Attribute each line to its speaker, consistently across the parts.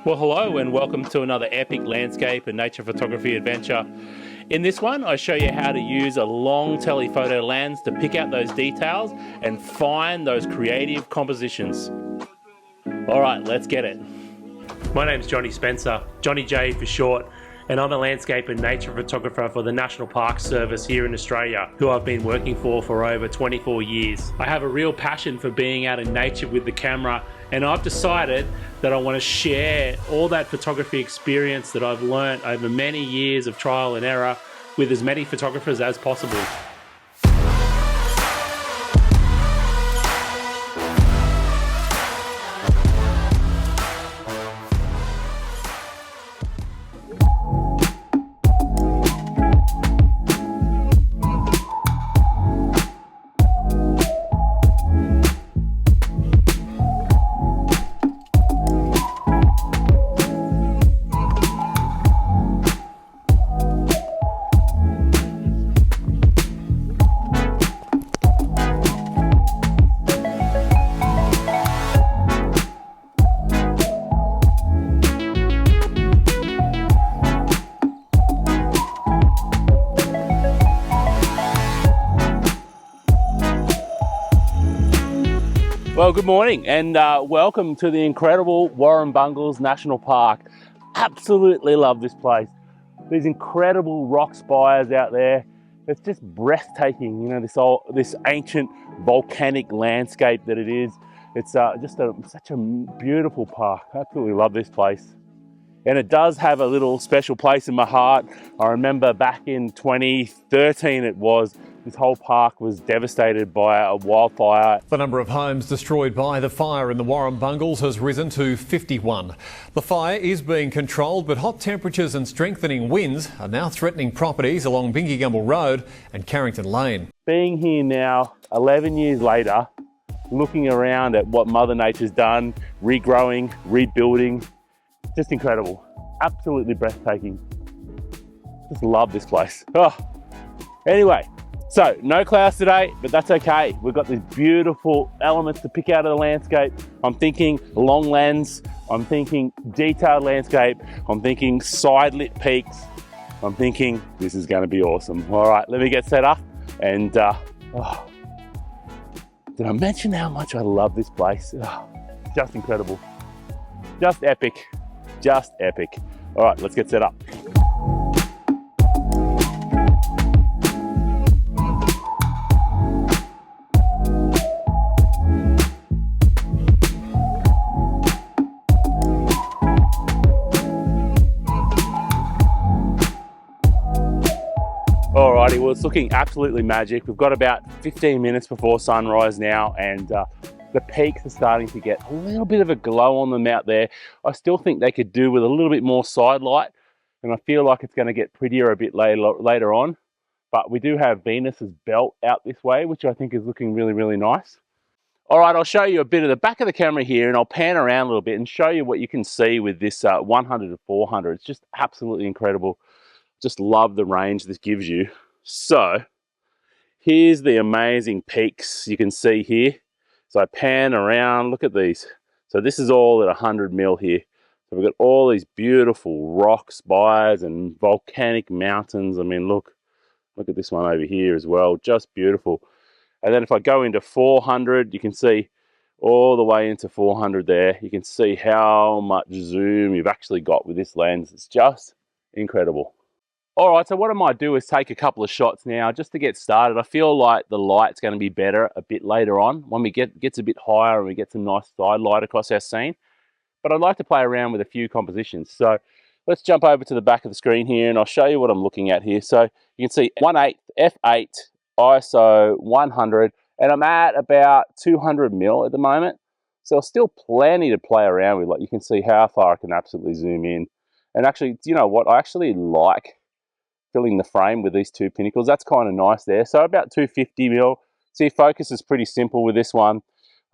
Speaker 1: Well, hello and welcome to another epic landscape and nature photography adventure. In this one, I show you how to use a long telephoto lens to pick out those details and find those creative compositions. All right, let's get it. My name's Johnny Spencer, Johny-J for short, and I'm a landscape and nature photographer for the National Park Service here in Australia, who I've been working for over 24 years. I have a real passion for being out in nature with the camera, and I've decided that I want to share all that photography experience that I've learned over many years of trial and error with as many photographers as possible. Well, good morning and welcome to the incredible Bungul National Park. Absolutely love this place. These incredible rock spires out there. It's just breathtaking, you know, this ancient volcanic landscape that it is. It's such a beautiful park. I absolutely love this place. And it does have a little special place in my heart. I remember back in 2013 this whole park was devastated by a wildfire.
Speaker 2: The number of homes destroyed by the fire in the Bungul has risen to 51. The fire is being controlled, but hot temperatures and strengthening winds are now threatening properties along Bungul Road and Carrington Lane.
Speaker 1: Being here now, 11 years later, looking around at what Mother Nature's done, regrowing, rebuilding, just incredible. Absolutely breathtaking. Just love this place. Oh. Anyway, so no clouds today, but that's okay. We've got these beautiful elements to pick out of the landscape. I'm thinking long lens, I'm thinking detailed landscape, I'm thinking side lit peaks. I'm thinking this is gonna be awesome. All right, let me get set up and did I mention how much I love this place? Oh, just incredible, just epic, just epic. All right, let's get set up. Alrighty, well, it's looking absolutely magic. We've got about 15 minutes before sunrise now, and the peaks are starting to get a little bit of a glow on them out there. I still think they could do with a little bit more side light, and I feel like it's going to get prettier a bit later on. But we do have Venus's belt out this way, which I think is looking really, really nice. All right, I'll show you a bit of the back of the camera here, and I'll pan around a little bit and show you what you can see with this 100 to 400. It's just absolutely incredible. Just love the range this gives you. So here's the amazing peaks you can see here. So I pan around, look at these. So this is all at 100 mil here. So we've got all these beautiful rock spires and volcanic mountains. I mean, look at this one over here as well, just beautiful. And then if I go into 400, you can see all the way into 400 there. You can see how much zoom you've actually got with this lens. It's just incredible. All right, so what I might do is take a couple of shots now just to get started. I feel like the light's going to be better a bit later on when we gets a bit higher and we get some nice side light across our scene. But I'd like to play around with a few compositions. So let's jump over to the back of the screen here and I'll show you what I'm looking at here. So you can see 1/8 f8 ISO 100, and I'm at about 200 mil at the moment. So still plenty to play around with. Like, you can see how far I can absolutely zoom in. And actually, you know what? I actually like filling the frame with these two pinnacles. That's kind of nice there. So about 250 mil. See, focus is pretty simple with this one.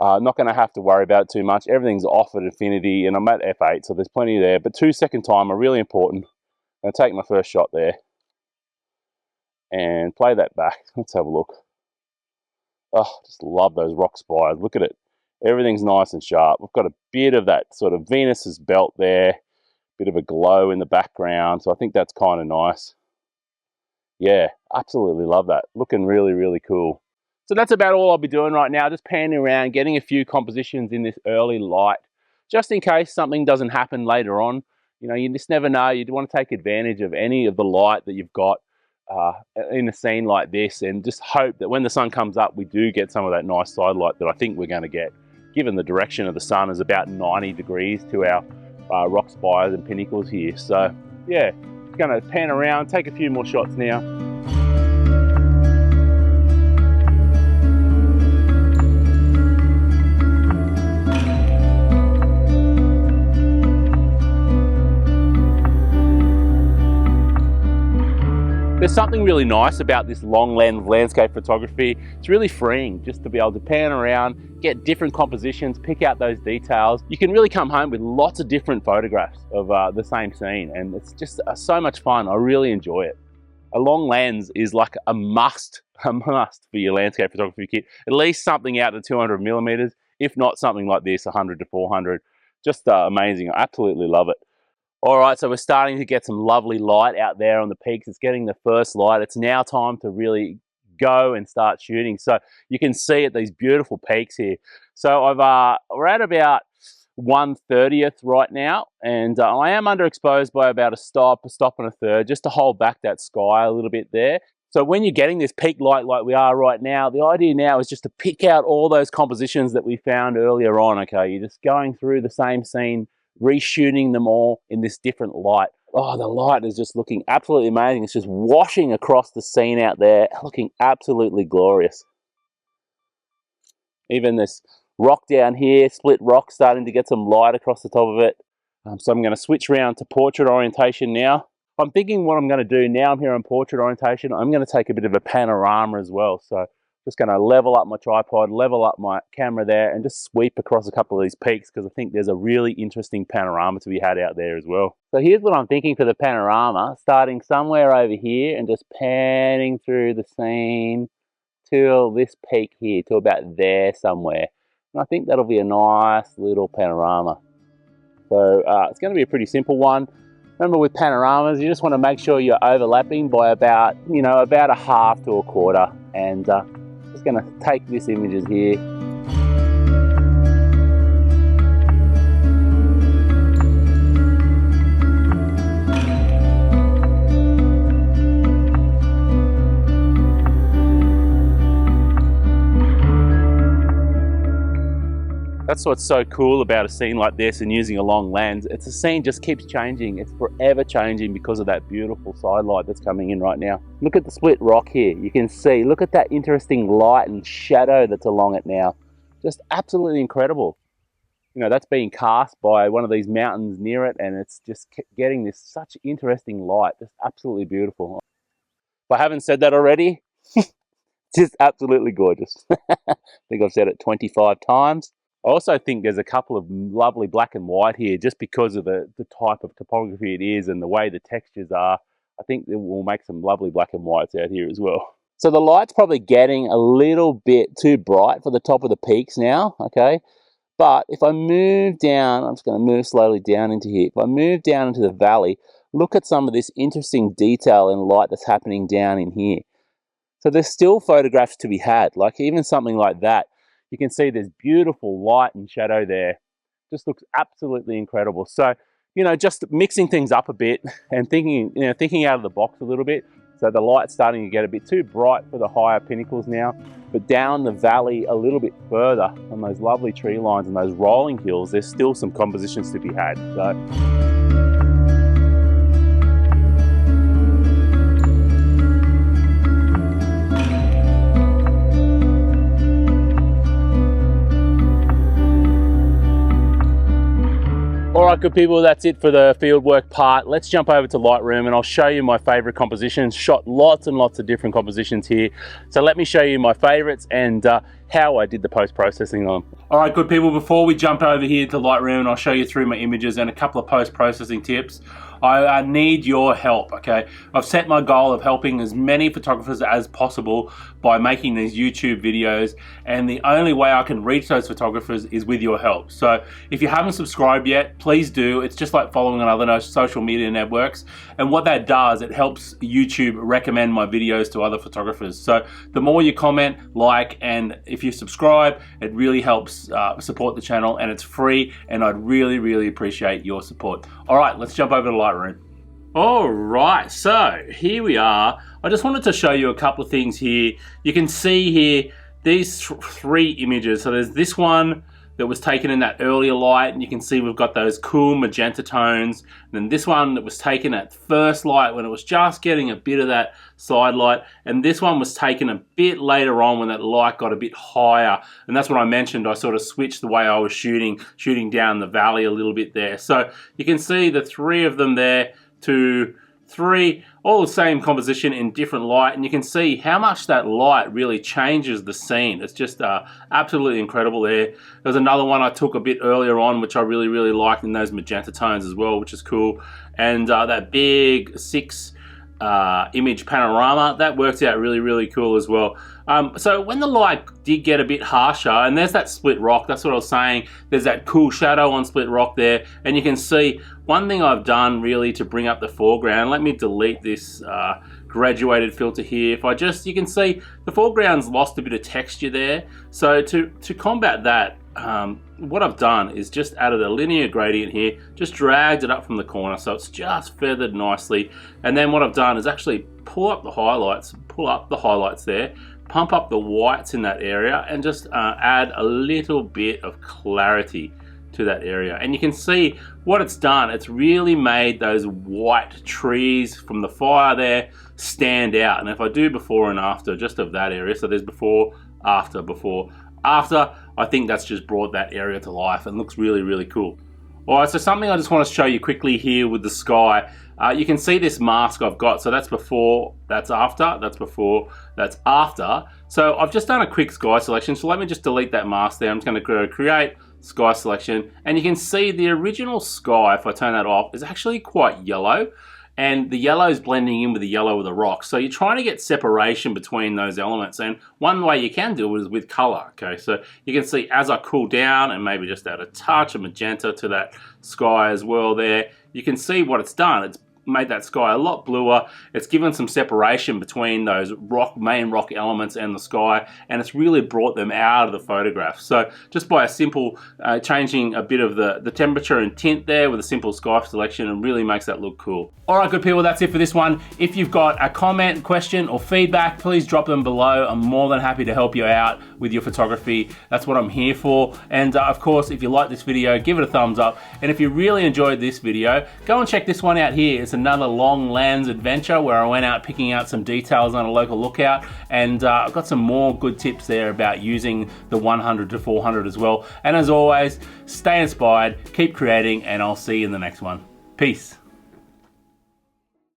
Speaker 1: Not going to have to worry about it too much. Everything's off at infinity, and I'm at f8, so there's plenty there. But 2-second timer, really important. I'm going to take my first shot there and play that back. Let's have a look. Oh, just love those rock spires. Look at it. Everything's nice and sharp. We've got a bit of that sort of Venus's belt there, bit of a glow in the background, so I think that's kind of nice. Yeah, absolutely love that. Looking really, really cool. So that's about all I'll be doing right now, just panning around, getting a few compositions in this early light, just in case something doesn't happen later on. You know, you just never know. You want to take advantage of any of the light that you've got in a scene like this, and just hope that when the sun comes up, we do get some of that nice side light that I think we're going to get, given the direction of the sun is about 90 degrees to our rock spires and pinnacles here. So yeah, just going to pan around, take a few more shots now. There's something really nice about this long lens landscape photography. It's really freeing just to be able to pan around, get different compositions, pick out those details. You can really come home with lots of different photographs of the same scene, and it's just so much fun. I really enjoy it. A long lens is like a must for your landscape photography kit. At least something out to 200 millimeters, if not something like this, 100 to 400. Just amazing. I absolutely love it. All right, so we're starting to get some lovely light out there on the peaks. It's getting the first light. It's now time to really go and start shooting. So you can see at these beautiful peaks here. So we're at about 1/30th right now, and I am underexposed by about a stop and a third, just to hold back that sky a little bit there. So when you're getting this peak light like we are right now, the idea now is just to pick out all those compositions that we found earlier on, okay? You're just going through the same scene, reshooting them all in this different light. Oh, the light is just looking absolutely amazing. It's just washing across the scene out there, looking absolutely glorious. Even this rock down here, split rock, starting to get some light across the top of it. So I'm going to switch around to portrait orientation now. I'm thinking what I'm going to do now I'm here on portrait orientation, I'm going to take a bit of a panorama as well. So just going to level up my tripod, level up my camera there, and just sweep across a couple of these peaks, because I think there's a really interesting panorama to be had out there as well. So here's what I'm thinking for the panorama, starting somewhere over here and just panning through the scene till this peak here, to about there somewhere. And I think that'll be a nice little panorama. So it's going to be a pretty simple one. Remember, with panoramas, you just want to make sure you're overlapping by about, about a half to a quarter. And just going to take this images here. That's what's so cool about a scene like this and using a long lens. It's a scene just keeps changing. It's forever changing because of that beautiful side light that's coming in right now. Look at the split rock here. You can see, look at that interesting light and shadow that's along it now. Just absolutely incredible. That's being cast by one of these mountains near it, and it's just getting this such interesting light. Just absolutely beautiful. If I haven't said that already, just absolutely gorgeous. I think I've said it 25 times. I also think there's a couple of lovely black and white here, just because of the type of topography it is and the way the textures are. I think it will make some lovely black and whites out here as well. So the light's probably getting a little bit too bright for the top of the peaks now, okay? But if I move down, I'm just going to move slowly down into here. If I move down into the valley, look at some of this interesting detail and light that's happening down in here. So there's still photographs to be had, like even something like that. You can see there's beautiful light and shadow there. Just looks absolutely incredible. So, just mixing things up a bit and thinking out of the box a little bit. So the light's starting to get a bit too bright for the higher pinnacles now, but down the valley a little bit further on those lovely tree lines and those rolling hills, there's still some compositions to be had. So. Alright, good people, that's it for the fieldwork part. Let's jump over to Lightroom and I'll show you my favorite compositions. Shot lots and lots of different compositions here. So let me show you my favorites and how I did the post-processing on them. Alright, good people, before we jump over here to Lightroom and I'll show you through my images and a couple of post-processing tips, I need your help, okay? I've set my goal of helping as many photographers as possible by making these YouTube videos, and the only way I can reach those photographers is with your help. So if you haven't subscribed yet, please do. It's just like following on other social media networks, and what that does, it helps YouTube recommend my videos to other photographers. So the more you comment, like, and if you subscribe, it really helps support the channel, and it's free, and I'd really appreciate your support. All right, let's jump over to Lightroom. All right, so here we are. I just wanted to show you a couple of things here. You can see here these three images. So there's this one that was taken in that earlier light, and you can see we've got those cool magenta tones. And then this one that was taken at first light when it was just getting a bit of that side light. And this one was taken a bit later on when that light got a bit higher. And that's what I mentioned. I sort of switched the way I was shooting down the valley a little bit there. So you can see the three of them there, 2, 3, all the same composition in different light, and you can see how much that light really changes the scene. It's just absolutely incredible there. There's another one I took a bit earlier on which I really liked in those magenta tones as well, which is cool. And that big 6 image panorama, that works out really cool as well. So when the light did get a bit harsher, and there's that split rock, that's what I was saying, there's that cool shadow on split rock there, and you can see one thing I've done really to bring up the foreground. Let me delete this graduated filter here. If I just, you can see the foreground's lost a bit of texture there. So to combat that, what I've done is just added a linear gradient here, just dragged it up from the corner so it's just feathered nicely. And then what I've done is actually pull up the highlights there, pump up the whites in that area, and just add a little bit of clarity to that area. And you can see what it's done. It's really made those white trees from the fire there stand out. And if I do before and after just of that area, so there's before, after, I think that's just brought that area to life and looks really cool. All right, so something I just want to show you quickly here with the sky. You can see this mask I've got. So that's before, that's after, that's before, that's after. So I've just done a quick sky selection. So let me just delete that mask there. I'm just going to go create sky selection. And you can see the original sky, if I turn that off, is actually quite yellow. And the yellow is blending in with the yellow of the rock. So you're trying to get separation between those elements. And one way you can do it is with color, okay? So you can see as I cool down and maybe just add a touch of magenta to that sky as well there, you can see what it's done. It's made that sky a lot bluer. It's given some separation between those main rock elements and the sky, and it's really brought them out of the photograph. So just by a simple changing a bit of the temperature and tint there with a simple sky selection, it really makes that look cool. All right, good people, that's it for this one. If you've got a comment, question, or feedback, please drop them below. I'm more than happy to help you out with your photography. That's what I'm here for. And of course, if you like this video, give it a thumbs up. And if you really enjoyed this video, go and check this one out here. It's another long lands adventure where I went out picking out some details on a local lookout, and I've got some more good tips there about using the 100 to 400 as well. And as always, stay inspired, keep creating, and I'll see you in the next one. Peace.